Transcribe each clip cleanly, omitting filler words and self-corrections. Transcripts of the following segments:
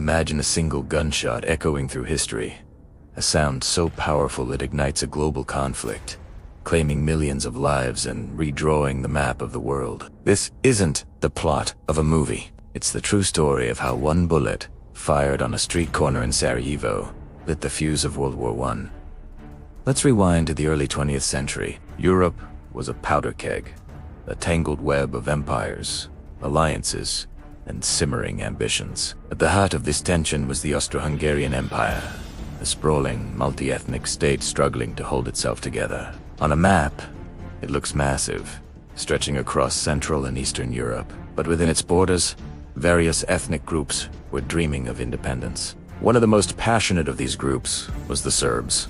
Imagine a single gunshot echoing through history, a sound so powerful it ignites a global conflict, claiming millions of lives and redrawing the map of the world. This isn't the plot of a movie. It's the true story of how one bullet, fired on a street corner in Sarajevo, lit the fuse of World War I. Let's rewind to the early 20th century. Europe was a powder keg, a tangled web of empires, alliances, and simmering ambitions. At the heart of this tension was the Austro-Hungarian Empire, a sprawling, multi-ethnic state struggling to hold itself together. On a map, it looks massive, stretching across Central and Eastern Europe. But within its borders, various ethnic groups were dreaming of independence. One of the most passionate of these groups was the Serbs.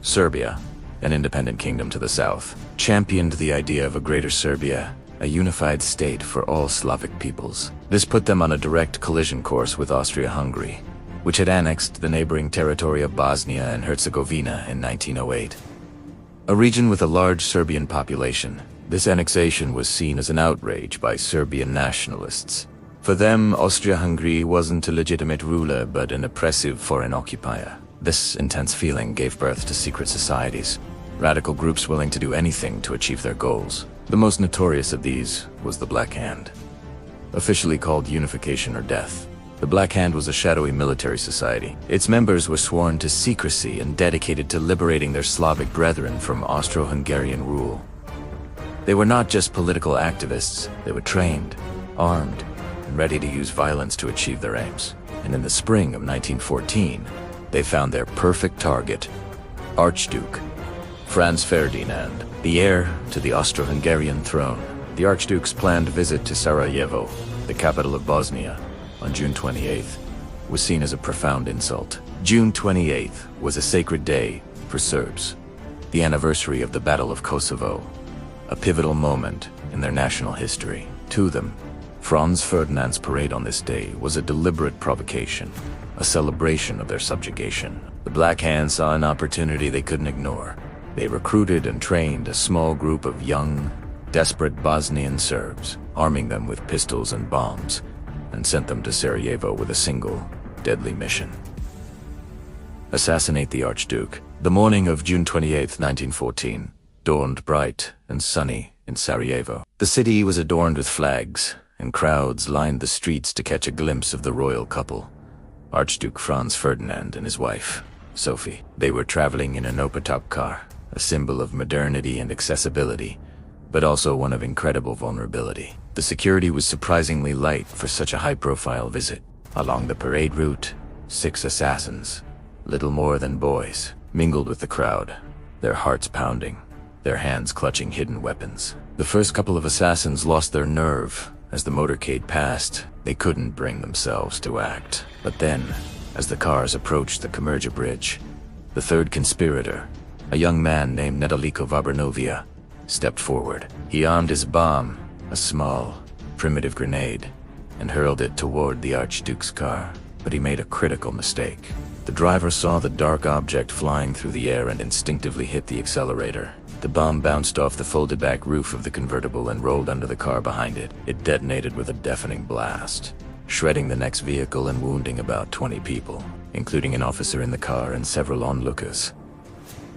Serbia, an independent kingdom to the south, championed the idea of a greater Serbia, a unified state for all Slavic peoples. This put them on a direct collision course with Austria-Hungary, which had annexed the neighboring territory of Bosnia and Herzegovina in 1908. A region with a large Serbian population, this annexation was seen as an outrage by Serbian nationalists. For them, Austria-Hungary wasn't a legitimate ruler but an oppressive foreign occupier. This intense feeling gave birth to secret societies, radical groups willing to do anything to achieve their goals. The most notorious of these was the Black Hand, officially called Unification or Death. The Black Hand was a shadowy military society. Its members were sworn to secrecy and dedicated to liberating their Slavic brethren from Austro-Hungarian rule. They were not just political activists, they were trained, armed, and ready to use violence to achieve their aims. And in the spring of 1914, they found their perfect target, Archduke Franz Ferdinand, the heir to the Austro-Hungarian throne. The Archduke's planned visit to Sarajevo, the capital of Bosnia, on June 28th, was seen as a profound insult. June 28th was a sacred day for Serbs, the anniversary of the Battle of Kosovo, a pivotal moment in their national history. To them, Franz Ferdinand's parade on this day was a deliberate provocation, a celebration of their subjugation. The Black Hand saw an opportunity they couldn't ignore. They recruited and trained a small group of young, desperate Bosnian Serbs, arming them with pistols and bombs, and sent them to Sarajevo with a single, deadly mission: assassinate the Archduke. The morning of June 28, 1914, dawned bright and sunny in Sarajevo. The city was adorned with flags, and crowds lined the streets to catch a glimpse of the royal couple, Archduke Franz Ferdinand and his wife, Sophie. They were traveling in an open-top car, a symbol of modernity and accessibility, but also one of incredible vulnerability. The security was surprisingly light for such a high-profile visit. Along the parade route, 6 assassins, little more than boys, mingled with the crowd, their hearts pounding, their hands clutching hidden weapons. The first couple of assassins lost their nerve. As the motorcade passed, they couldn't bring themselves to act. But then, as the cars approached the Komerja Bridge, the third conspirator, a young man named Nedeljko Varbernovia, stepped forward. He armed his bomb, a small, primitive grenade, and hurled it toward the Archduke's car. But he made a critical mistake. The driver saw the dark object flying through the air and instinctively hit the accelerator. The bomb bounced off the folded-back roof of the convertible and rolled under the car behind it. It detonated with a deafening blast, shredding the next vehicle and wounding about 20 people, including an officer in the car and several onlookers.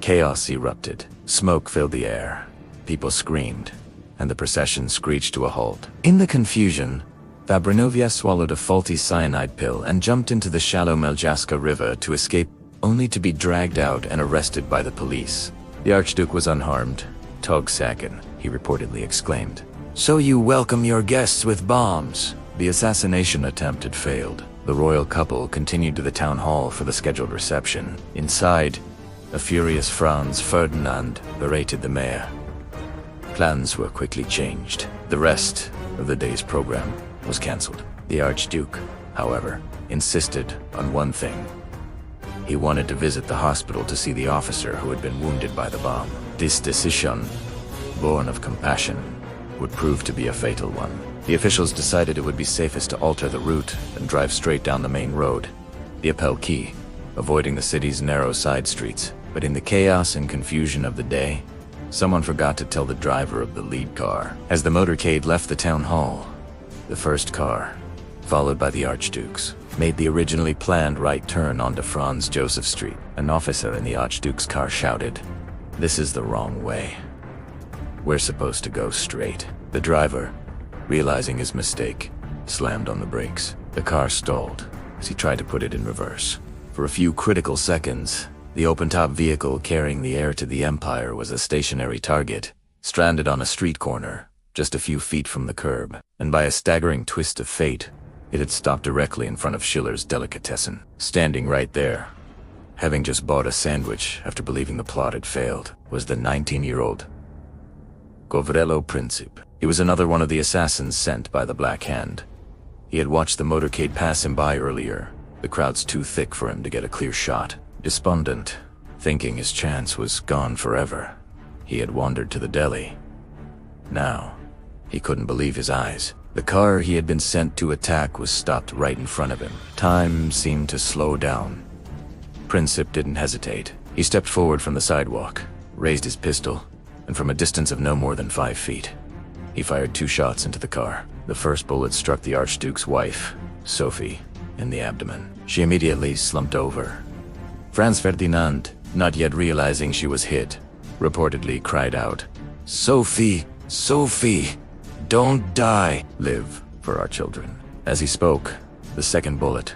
Chaos erupted. Smoke filled the air. People screamed, and the procession screeched to a halt. In the confusion, Varbernovia swallowed a faulty cyanide pill and jumped into the shallow Meljaska River to escape, only to be dragged out and arrested by the police. The Archduke was unharmed. "Tog Sagan," he reportedly exclaimed. "So you welcome your guests with bombs." The assassination attempt had failed. The royal couple continued to the town hall for the scheduled reception. Inside, a furious Franz Ferdinand berated the mayor. Plans were quickly changed. The rest of the day's program was cancelled. The Archduke, however, insisted on one thing. He wanted to visit the hospital to see the officer who had been wounded by the bomb. This decision, born of compassion, would prove to be a fatal one. The officials decided it would be safest to alter the route and drive straight down the main road, the Appel Quay, avoiding the city's narrow side streets. But in the chaos and confusion of the day, someone forgot to tell the driver of the lead car. As the motorcade left the town hall, the first car, followed by the Archduke's, made the originally planned right turn onto Franz Joseph Street. An officer in the Archduke's car shouted, "This is the wrong way. We're supposed to go straight." The driver, realizing his mistake, slammed on the brakes. The car stalled as he tried to put it in reverse. For a few critical seconds, the open-top vehicle carrying the heir to the Empire was a stationary target, stranded on a street corner, just a few feet from the curb. And by a staggering twist of fate, it had stopped directly in front of Schiller's delicatessen. Standing right there, having just bought a sandwich after believing the plot had failed, was the 19-year-old Gavrilo Princip. He was another one of the assassins sent by the Black Hand. He had watched the motorcade pass him by earlier, the crowds too thick for him to get a clear shot. Despondent, thinking his chance was gone forever, he had wandered to the deli. Now, he couldn't believe his eyes. The car he had been sent to attack was stopped right in front of him. Time seemed to slow down. Princip didn't hesitate. He stepped forward from the sidewalk, raised his pistol, and from a distance of no more than 5 feet, he fired 2 shots into the car. The first bullet struck the Archduke's wife, Sophie, in the abdomen. She immediately slumped over. Franz Ferdinand, not yet realizing she was hit, reportedly cried out, "Sophie, Sophie, don't die. Live for our children." As he spoke, the second bullet,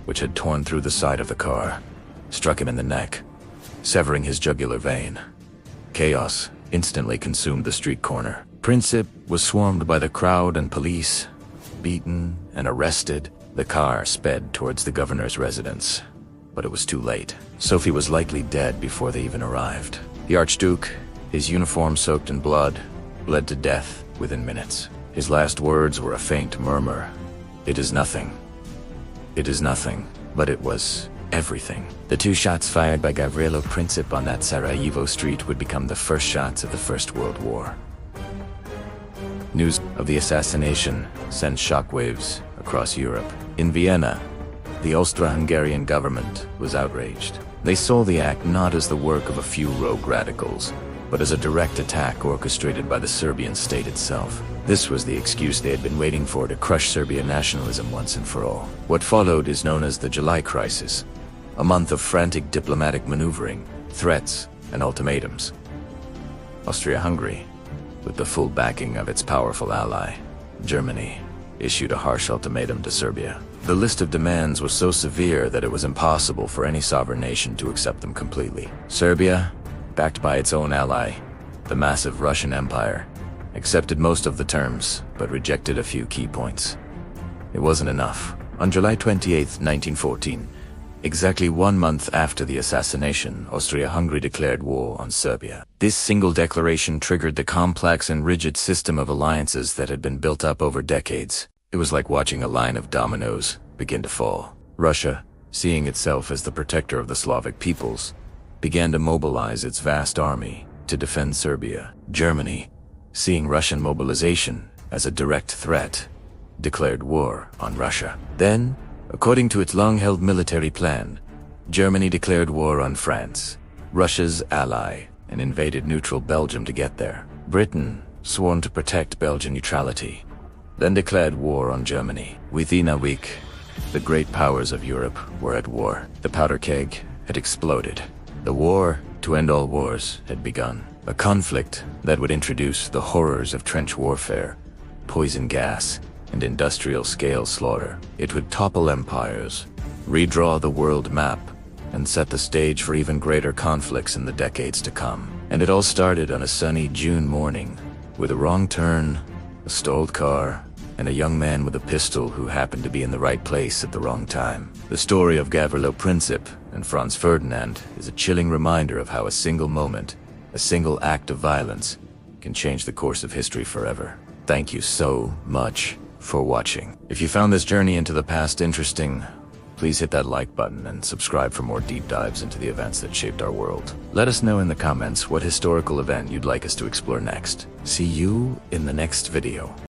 which had torn through the side of the car, struck him in the neck, severing his jugular vein. Chaos instantly consumed the street corner. Princip was swarmed by the crowd and police. Beaten and arrested, the car sped towards the governor's residence. But it was too late. Sophie was likely dead before they even arrived. The Archduke, his uniform soaked in blood, bled to death within minutes. His last words were a faint murmur. "It is nothing. It is nothing." But it was everything. The 2 shots fired by Gavrilo Princip on that Sarajevo street would become the first shots of the First World War. News of the assassination sent shockwaves across Europe. In Vienna, the Austro-Hungarian government was outraged. They saw the act not as the work of a few rogue radicals, but as a direct attack orchestrated by the Serbian state itself. This was the excuse they had been waiting for to crush Serbian nationalism once and for all. What followed is known as the July Crisis, a month of frantic diplomatic maneuvering, threats, and ultimatums. Austria-Hungary, with the full backing of its powerful ally, Germany, issued a harsh ultimatum to Serbia. The list of demands was so severe that it was impossible for any sovereign nation to accept them completely. Serbia, backed by its own ally, the massive Russian Empire, accepted most of the terms, but rejected a few key points. It wasn't enough. On July 28, 1914, exactly 1 month after the assassination, Austria-Hungary declared war on Serbia. This single declaration triggered the complex and rigid system of alliances that had been built up over decades. It was like watching a line of dominoes begin to fall. Russia, seeing itself as the protector of the Slavic peoples, began to mobilize its vast army to defend Serbia. Germany, seeing Russian mobilization as a direct threat, declared war on Russia. Then, according to its long-held military plan, Germany declared war on France, Russia's ally, and invaded neutral Belgium to get there. Britain, sworn to protect Belgian neutrality, then declared war on Germany. Within a week, the great powers of Europe were at war. The powder keg had exploded. The war to end all wars had begun. A conflict that would introduce the horrors of trench warfare, poison gas, and industrial-scale slaughter. It would topple empires, redraw the world map, and set the stage for even greater conflicts in the decades to come. And it all started on a sunny June morning, with a wrong turn, a stalled car, and a young man with a pistol who happened to be in the right place at the wrong time. The story of Gavrilo Princip and Franz Ferdinand is a chilling reminder of how a single moment, a single act of violence, can change the course of history forever. Thank you so much for watching. If you found this journey into the past interesting, please hit that like button and subscribe for more deep dives into the events that shaped our world. Let us know in the comments what historical event you'd like us to explore next. See you in the next video.